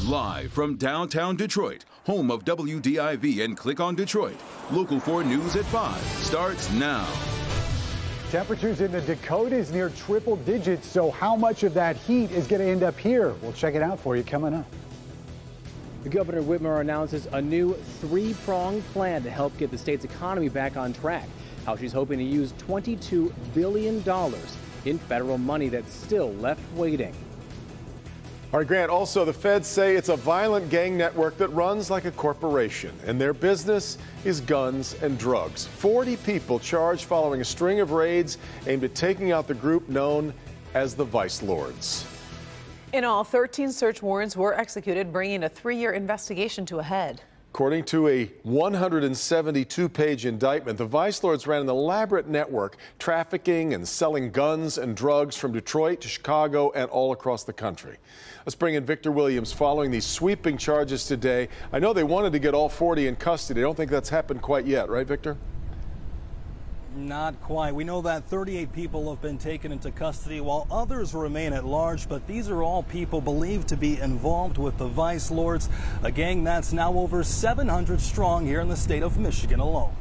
Live from downtown Detroit, home of WDIV and Click on Detroit, Local 4 News at 5 starts now. Temperatures in the Dakotas near triple digits, so how much of that heat is going to end up here? We'll check it out for you coming up. Governor Whitmer announces a new three-pronged plan to help get the state's economy back on track. How she's hoping to use $22 billion in federal money that's still left waiting. All right, Grant, also the feds say it's a violent gang network that runs like a corporation, and their business is guns and drugs. 40 people charged following a string of raids aimed at taking out the group known as the Vice Lords. In all, 13 search warrants were executed, bringing a 3-year investigation to a head. According to a 172-page indictment, the Vice Lords ran an elaborate network trafficking and selling guns and drugs from Detroit to Chicago and all across the country. Let's bring in Victor Williams following these sweeping charges today. I know they wanted to get all 40 in custody. I don't think that's happened quite yet, right, Victor? Not quite. We know that 38 people have been taken into custody while others remain at large, but these are all people believed to be involved with the Vice Lords, a gang that's now over 700 strong here in the state of Michigan alone.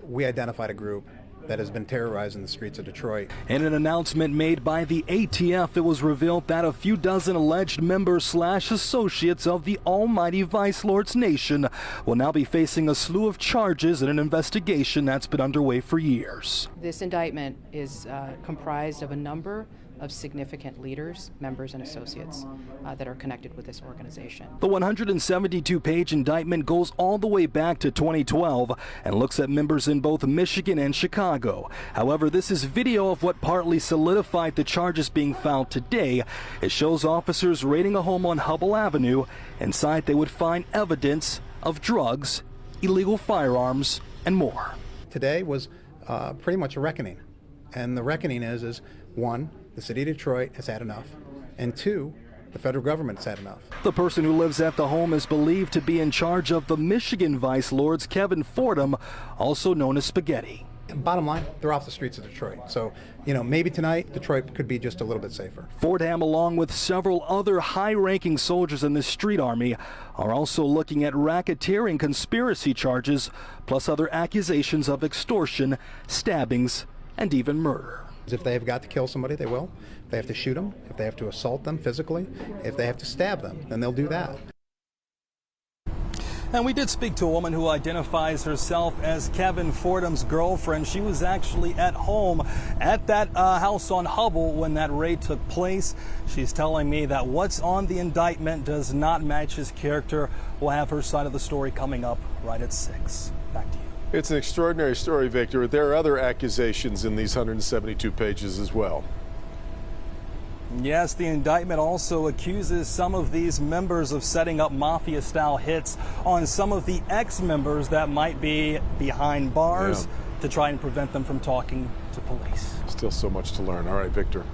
We identified a group that has been terrorizing the streets of Detroit. In an announcement made by the ATF, it was revealed that a few dozen alleged members / associates of the almighty Vice Lords Nation will now be facing a slew of charges in an investigation that's been underway for years. This indictment is comprised of a number of significant leaders, members, and associates that are connected with this organization. The 172-page indictment goes all the way back to 2012 and looks at members in both Michigan and Chicago. However, this is video of what partly solidified the charges being filed today. It shows officers raiding a home on Hubble Avenue. Inside, they would find evidence of drugs, illegal firearms, and more. Today was pretty much a reckoning. And the reckoning is one, the city of Detroit has had enough, and two, the federal government has had enough. The person who lives at the home is believed to be in charge of the Michigan Vice Lords, Kevin Fordham, also known as Spaghetti. Bottom line, they're off the streets of Detroit. So, maybe tonight Detroit could be just a little bit safer. Fordham, along with several other high-ranking soldiers in the street army, are also looking at racketeering conspiracy charges, plus other accusations of extortion, stabbings, and even murder. If they have got to kill somebody, they will. If they have to shoot them, if they have to assault them physically, if they have to stab them, then they'll do that. And we did speak to a woman who identifies herself as Kevin Fordham's girlfriend. She was actually at home at that house on Hubble when that raid took place. She's telling me that what's on the indictment does not match his character. We'll have her side of the story coming up right at 6. Back to you. It's an extraordinary story, Victor. There are other accusations in these 172 pages as well. Yes, the indictment also accuses some of these members of setting up mafia-style hits on some of the ex-members that might be behind bars to try and prevent them from talking to police. Still so much to learn. All right, Victor.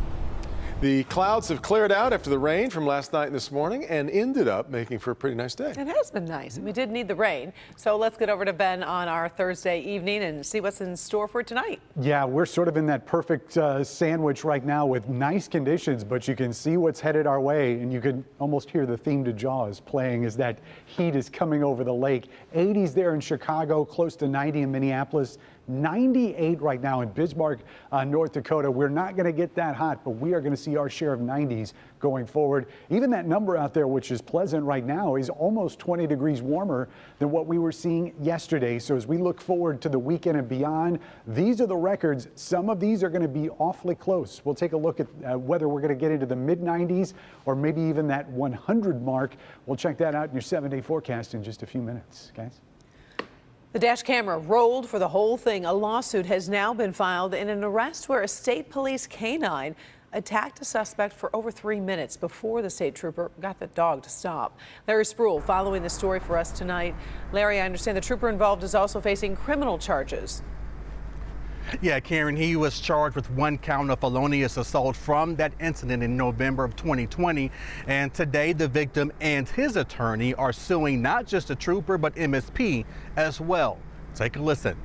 The clouds have cleared out after the rain from last night and this morning and ended up making for a pretty nice day. It has been nice. We did need the rain. So let's get over to Ben on our Thursday evening and see what's in store for tonight. Yeah, we're sort of in that perfect sandwich right now with nice conditions, but you can see what's headed our way, and you can almost hear the theme to Jaws playing as that heat is coming over the lake. 80s there in Chicago, close to 90 in Minneapolis. 98 right now in Bismarck, North Dakota. We're not going to get that hot, but we are going to see our share of 90s going forward. Even that number out there, which is pleasant right now, is almost 20 degrees warmer than what we were seeing yesterday. So as we look forward to the weekend and beyond, these are the records. Some of these are going to be awfully close. We'll take a look at whether we're going to get into the mid-90s or maybe even that 100 mark. We'll check that out in your 7-day forecast in just a few minutes, guys. The dash camera rolled for the whole thing. A lawsuit has now been filed in an arrest where a state police canine attacked a suspect for over 3 minutes before the state trooper got the dog to stop. Larry Spruill following the story for us tonight. Larry, I understand the trooper involved is also facing criminal charges. Yeah, Karen, he was charged with 1 count of felonious assault from that incident in November of 2020. And today, the victim and his attorney are suing not just the trooper, but MSP as well. Take a listen.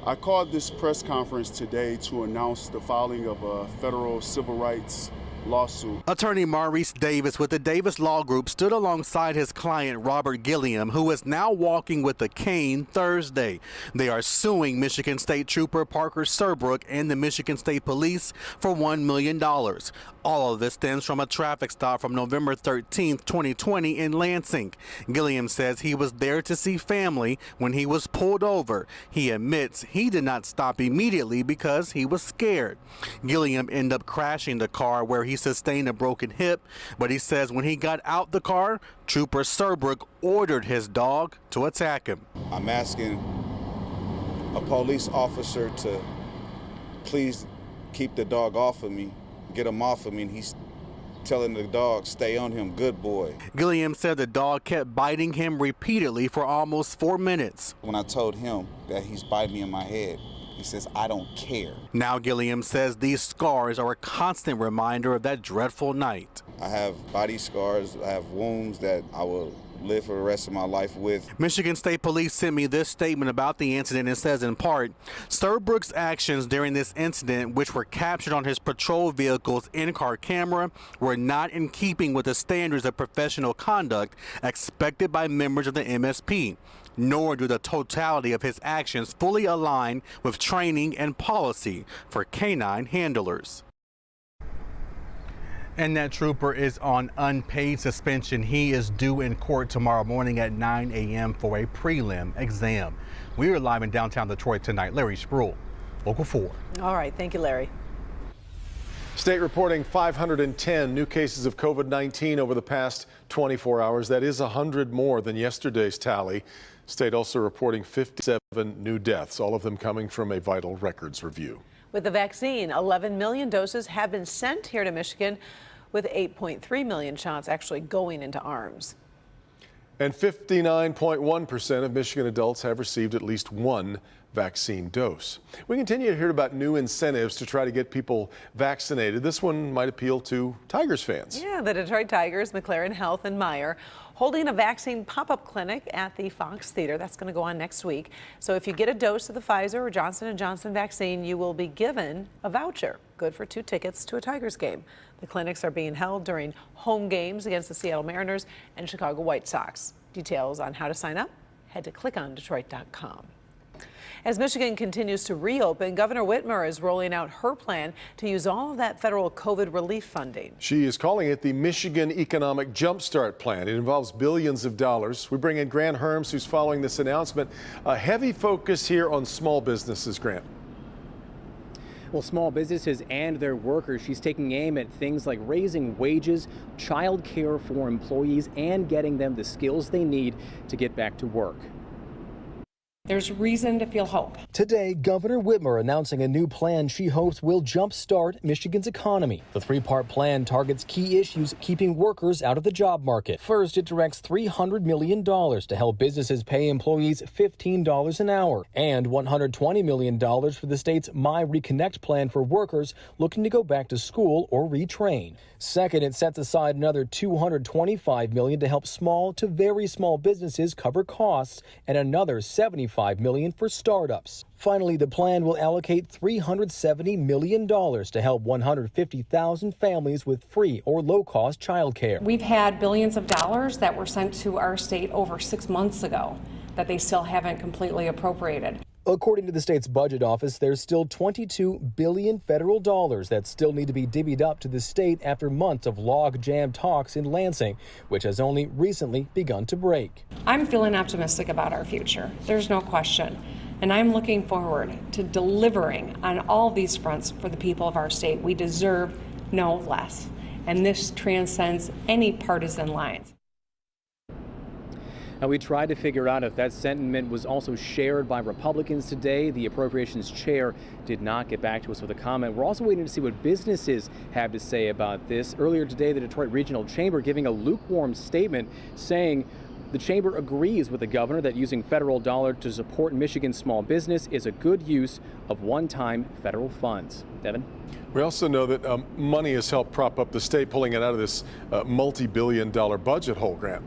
I called this press conference today to announce the filing of a federal civil rights lawsuit. Attorney Maurice Davis with the Davis Law Group stood alongside his client Robert Gilliam, who is now walking with a cane Thursday. They are suing Michigan State Trooper Parker Serbrook and the Michigan State Police for $1 million. All of this stems from a traffic stop from November 13, 2020 in Lansing. Gilliam says he was there to see family when he was pulled over. He admits he did not stop immediately because he was scared. Gilliam ended up crashing the car where he sustained a broken hip, but he says when he got out the car, Trooper Serbrook ordered his dog to attack him. I'm asking a police officer to please keep the dog off of me, get him off of me, and he's telling the dog, stay on him, good boy. Gilliam said the dog kept biting him repeatedly for almost 4 minutes. When I told him that he's biting me in my head, he says, I don't care. Now Gilliam says these scars are a constant reminder of that dreadful night. I have body scars, I have wounds that I will live for the rest of my life with. Michigan State Police sent me this statement about the incident and says in part, Serbrook's actions during this incident, which were captured on his patrol vehicle's in-car camera, were not in keeping with the standards of professional conduct expected by members of the MSP, nor do the totality of his actions fully align with training and policy for canine handlers. And that trooper is on unpaid suspension. He is due in court tomorrow morning at 9 a.m. for a prelim exam. We are live in downtown Detroit tonight. Larry Spruill, Local 4. All right, thank you, Larry. State reporting 510 new cases of COVID-19 over the past 24 hours. That is 100 more than yesterday's tally. State also reporting 57 new deaths, all of them coming from a vital records review. With the vaccine, 11 million doses have been sent here to Michigan, with 8.3 million shots actually going into arms. And 59.1% of Michigan adults have received at least one vaccine dose. We continue to hear about new incentives to try to get people vaccinated. This one might appeal to Tigers fans. Yeah, the Detroit Tigers, McLaren Health, and Meijer holding a vaccine pop-up clinic at the Fox Theater. That's going to go on next week. So if you get a dose of the Pfizer or Johnson & Johnson vaccine, you will be given a voucher, good for 2 tickets to a Tigers game. The clinics are being held during home games against the Seattle Mariners and Chicago White Sox. Details on how to sign up, head to clickondetroit.com. As Michigan continues to reopen, Governor Whitmer is rolling out her plan to use all of that federal COVID relief funding. She is calling it the Michigan Economic Jumpstart Plan. It involves billions of dollars. We bring in Grant Herms, who's following this announcement. A heavy focus here on small businesses, Grant. Well, small businesses and their workers, she's taking aim at things like raising wages, child care for employees, and getting them the skills they need to get back to work. There's reason to feel hope. Today, Governor Whitmer announcing a new plan she hopes will jumpstart Michigan's economy. The 3-part plan targets key issues keeping workers out of the job market. First, it directs $300 million to help businesses pay employees $15 an hour and $120 million for the state's My Reconnect plan for workers looking to go back to school or retrain. Second, it sets aside another $225 million to help small to very small businesses cover costs and another $75 million for startups. Finally, the plan will allocate $370 million to help 150,000 families with free or low-cost childcare. We've had billions of dollars that were sent to our state over 6 months ago that they still haven't completely appropriated. According to the state's budget office, there's still $22 billion federal dollars that still need to be divvied up to the state after months of log-jam talks in Lansing, which has only recently begun to break. I'm feeling optimistic about our future. There's no question. And I'm looking forward to delivering on all these fronts for the people of our state. We deserve no less. And this transcends any partisan lines. Now, we tried to figure out if that sentiment was also shared by Republicans today. The Appropriations Chair did not get back to us with a comment. We're also waiting to see what businesses have to say about this. Earlier today, the Detroit Regional Chamber giving a lukewarm statement saying the chamber agrees with the governor that using federal dollars to support Michigan's small business is a good use of one-time federal funds. Devin? We also know that money has helped prop up the state, pulling it out of this multi-billion-dollar budget hole, Grant.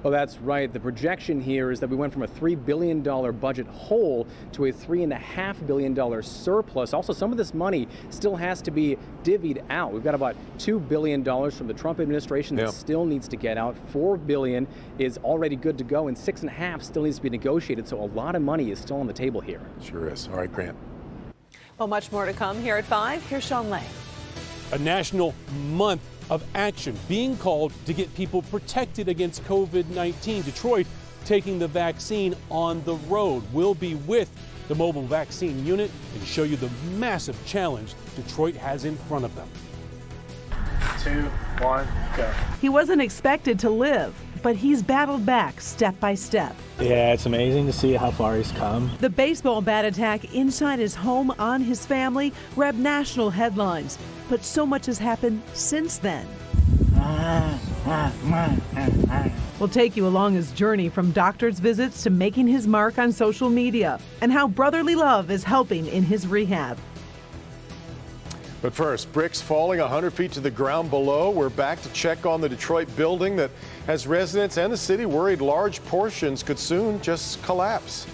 Well, that's right. The projection here is that we went from a $3 billion budget hole to a $3.5 billion surplus. Also, some of this money still has to be divvied out. We've got about $2 billion from the Trump administration that still needs to get out. $4 billion is already good to go, and $6.5 billion still needs to be negotiated. So a lot of money is still on the table here. Sure is. All right, Grant. Well, much more to come here at 5. Here's Sean Lane. A national month of action being called to get people protected against COVID-19. Detroit taking the vaccine on the road. We'll be with the mobile vaccine unit and show you the massive challenge Detroit has in front of them. 2, 1, go. He wasn't expected to live, but he's battled back step by step. Yeah, it's amazing to see how far he's come. The baseball bat attack inside his home on his family grabbed national headlines, but so much has happened since then. We'll take you along his journey from doctor's visits to making his mark on social media and how brotherly love is helping in his rehab. But first, bricks falling 100 feet to the ground below. We're back to check on the Detroit building that has residents and the city worried large portions could soon just collapse.